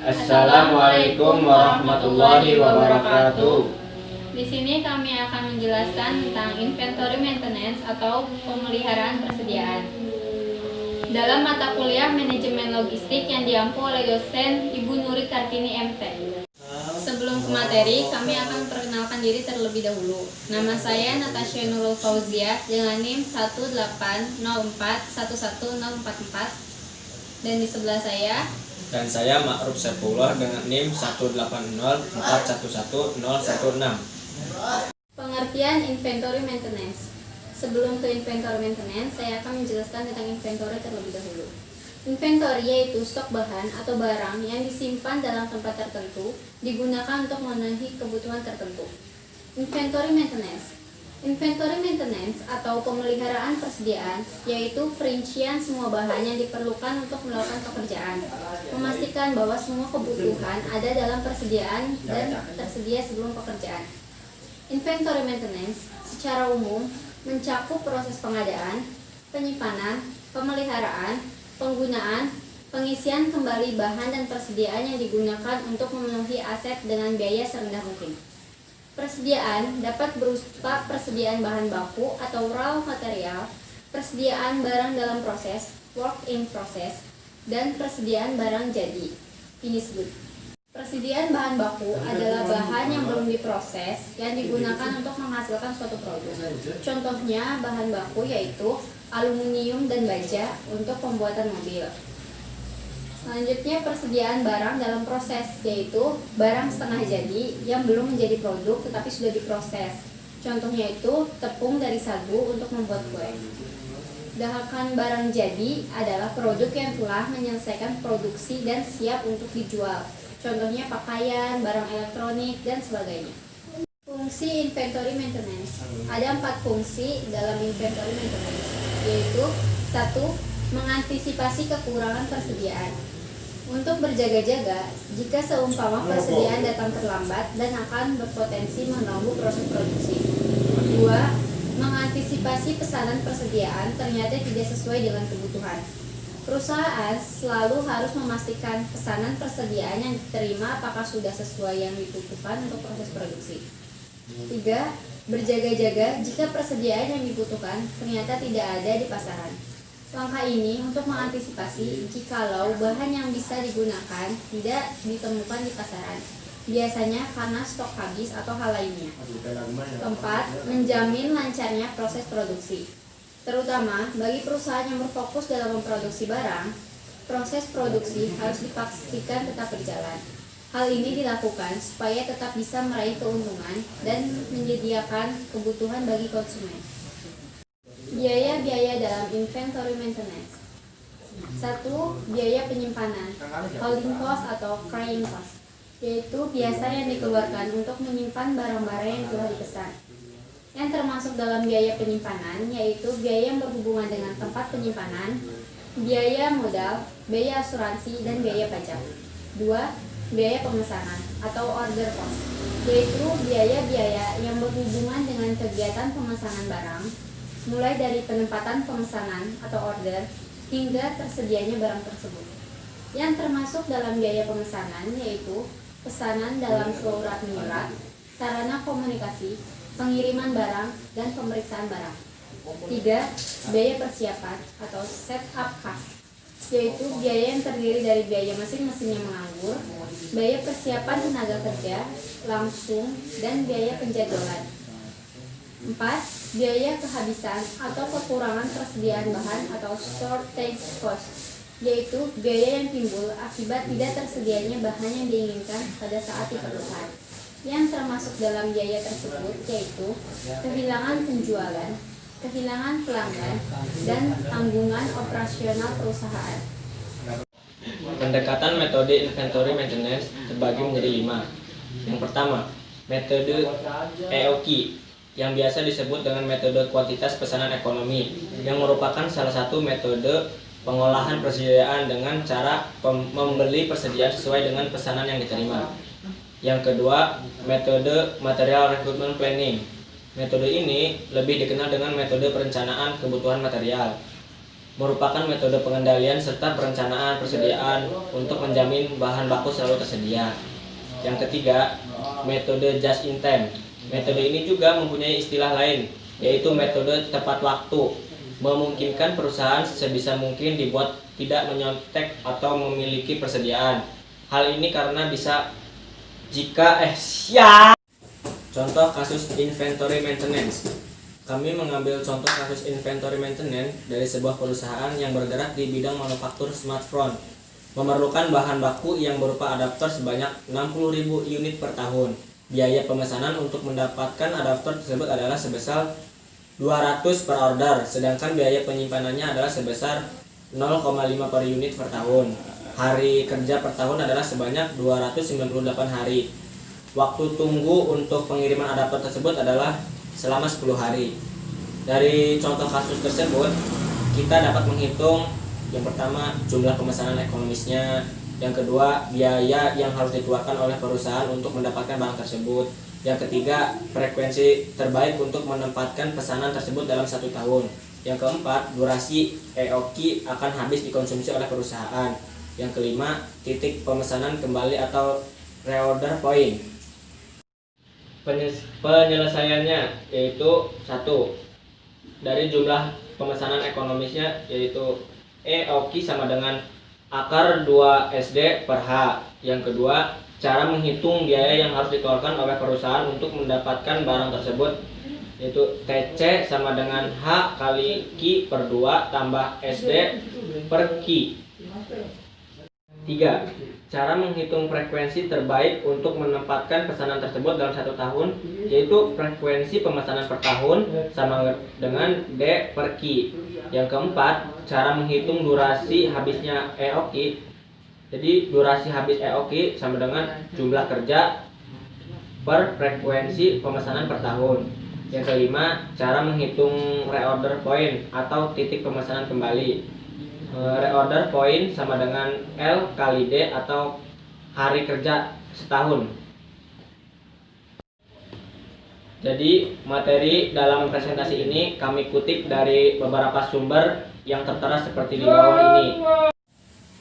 Assalamualaikum warahmatullahi wabarakatuh. Di sini kami akan menjelaskan tentang inventory maintenance atau pemeliharaan persediaan. Dalam mata kuliah manajemen logistik yang diampu oleh dosen Ibu Nuri Kartini MT. Sebelum ke materi, kami akan memperkenalkan diri terlebih dahulu. Nama saya Natasha Nurul Fauzia dengan NIM 180411044 dan di sebelah saya. Dan saya Ma'ruf Saifullah dengan NIM 180411016. Pengertian inventory maintenance. Sebelum ke inventory maintenance, saya akan menjelaskan tentang inventory terlebih dahulu. Inventory yaitu stok bahan atau barang yang disimpan dalam tempat tertentu, digunakan untuk memenuhi kebutuhan tertentu. Inventory maintenance. Inventory maintenance atau pemeliharaan persediaan yaitu perincian semua bahan yang diperlukan untuk melakukan pekerjaan, memastikan bahwa semua kebutuhan ada dalam persediaan dan tersedia sebelum pekerjaan. Inventory maintenance secara umum mencakup proses pengadaan, penyimpanan, pemeliharaan, penggunaan, pengisian kembali bahan dan persediaan yang digunakan untuk memenuhi aset dengan biaya serendah mungkin. Persediaan dapat berupa persediaan bahan baku atau raw material, persediaan barang dalam proses, work in process, dan persediaan barang jadi, finished good. Persediaan bahan baku adalah bahan yang belum diproses yang digunakan untuk menghasilkan suatu produk. Contohnya bahan baku yaitu aluminium dan baja untuk pembuatan mobil. Selanjutnya persediaan barang dalam proses yaitu barang setengah jadi yang belum menjadi produk tetapi sudah diproses. Contohnya itu tepung dari sagu untuk membuat kue. Dahakan barang jadi adalah produk yang telah menyelesaikan produksi dan siap untuk dijual. Contohnya pakaian, barang elektronik, dan sebagainya. Fungsi inventory maintenance. Ada 4 fungsi dalam inventory maintenance, yaitu 1. Mengantisipasi kekurangan persediaan. Untuk berjaga-jaga, jika seumpama persediaan datang terlambat dan akan berpotensi mengganggu proses produksi. 2. Mengantisipasi pesanan persediaan ternyata tidak sesuai dengan kebutuhan. Perusahaan selalu harus memastikan pesanan persediaan yang diterima apakah sudah sesuai yang dibutuhkan untuk proses produksi. 3. Berjaga-jaga jika persediaan yang dibutuhkan ternyata tidak ada di pasaran. Langkah ini untuk mengantisipasi jikalau bahan yang bisa digunakan tidak ditemukan di pasaran, biasanya karena stok habis atau hal lainnya. 4. Menjamin lancarnya proses produksi. Terutama bagi perusahaan yang berfokus dalam memproduksi barang, proses produksi harus dipastikan tetap berjalan. Hal ini dilakukan supaya tetap bisa meraih keuntungan dan menyediakan kebutuhan bagi konsumen. Biaya-biaya dalam inventory maintenance. 1. Biaya penyimpanan, holding cost atau carrying cost, yaitu biasa yang dikeluarkan untuk menyimpan barang-barang yang telah dipesan. Yang termasuk dalam biaya penyimpanan yaitu biaya yang berhubungan dengan tempat penyimpanan, biaya modal, biaya asuransi, dan biaya pajak. 2. Biaya pemesanan atau order cost, yaitu biaya-biaya yang berhubungan dengan kegiatan pemesanan barang, mulai dari penempatan pemesanan atau order hingga tersedianya barang tersebut. Yang termasuk dalam biaya pemesanan yaitu pesanan dalam surat menyurat, sarana komunikasi, pengiriman barang, dan pemeriksaan barang. 3. Biaya persiapan atau setup cost, yaitu biaya yang terdiri dari biaya mesin-mesin yang menganggur, biaya persiapan tenaga kerja langsung, dan biaya penjadwalan. 4. Biaya kehabisan atau kekurangan persediaan bahan atau shortage cost, yaitu biaya yang timbul akibat tidak tersedianya bahan yang diinginkan pada saat diperlukan. Yang termasuk dalam biaya tersebut yaitu kehilangan penjualan, kehilangan pelanggan, dan tanggungan operasional perusahaan. Pendekatan metode inventory maintenance terbagi menjadi 5. Yang pertama, metode EOQ yang biasa disebut dengan metode kuantitas pesanan ekonomi, yang merupakan salah satu metode pengolahan persediaan dengan cara membeli persediaan sesuai dengan pesanan yang diterima. Yang kedua, metode material recruitment planning. Metode ini lebih dikenal dengan metode perencanaan kebutuhan material. merupakan metode pengendalian serta perencanaan persediaan untuk menjamin bahan baku selalu tersedia. Yang ketiga, metode just in time. Metode ini juga mempunyai istilah lain, yaitu metode tepat waktu, memungkinkan perusahaan sebisa mungkin dibuat tidak menyontek atau memiliki persediaan. Hal ini karena bisa Contoh kasus inventory maintenance. Kami mengambil contoh kasus inventory maintenance dari sebuah perusahaan yang bergerak di bidang manufaktur smartphone, memerlukan bahan baku yang berupa adaptor sebanyak 60.000 unit per tahun. Biaya pemesanan untuk mendapatkan adaptor tersebut adalah sebesar 200 per order, sedangkan biaya penyimpanannya adalah sebesar 0,5 per unit per tahun. Hari kerja per tahun adalah sebanyak 298 hari. Waktu tunggu untuk pengiriman adaptor tersebut adalah selama 10 hari. Dari contoh kasus tersebut, kita dapat menghitung yang pertama jumlah pemesanan ekonomisnya, yang kedua biaya yang harus dikeluarkan oleh perusahaan untuk mendapatkan barang tersebut, yang ketiga frekuensi terbaik untuk menempatkan pesanan tersebut dalam 1 tahun, yang keempat durasi EOQ akan habis dikonsumsi oleh perusahaan, yang kelima titik pemesanan kembali atau reorder point. Penyelesaiannya yaitu 1. Dari jumlah pemesanan ekonomisnya yaitu EOQ sama dengan akar 2 SD per H. Yang kedua, cara menghitung biaya yang harus dikeluarkan oleh perusahaan untuk mendapatkan barang tersebut yaitu TC sama dengan H kali Q per 2 tambah SD per Q. 3. Cara menghitung frekuensi terbaik untuk menempatkan pesanan tersebut dalam 1 tahun, yaitu frekuensi pemesanan per tahun sama dengan D per Q. Yang keempat, cara menghitung durasi habisnya EOQ. Jadi durasi habis EOQ sama dengan jumlah kerja per frekuensi pemesanan per tahun. Yang kelima, cara menghitung reorder point atau titik pemesanan kembali. Reorder point sama dengan L kali D atau hari kerja setahun. Jadi materi dalam presentasi ini kami kutip dari beberapa sumber yang tertera seperti di bawah ini.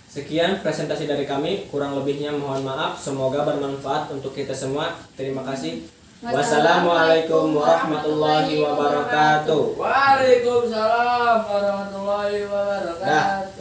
Sekian presentasi dari kami, kurang lebihnya mohon maaf, semoga bermanfaat untuk kita semua. Terima kasih. Wassalamualaikum warahmatullahi wabarakatuh. Waalaikumsalam warahmatullahi wabarakatuh.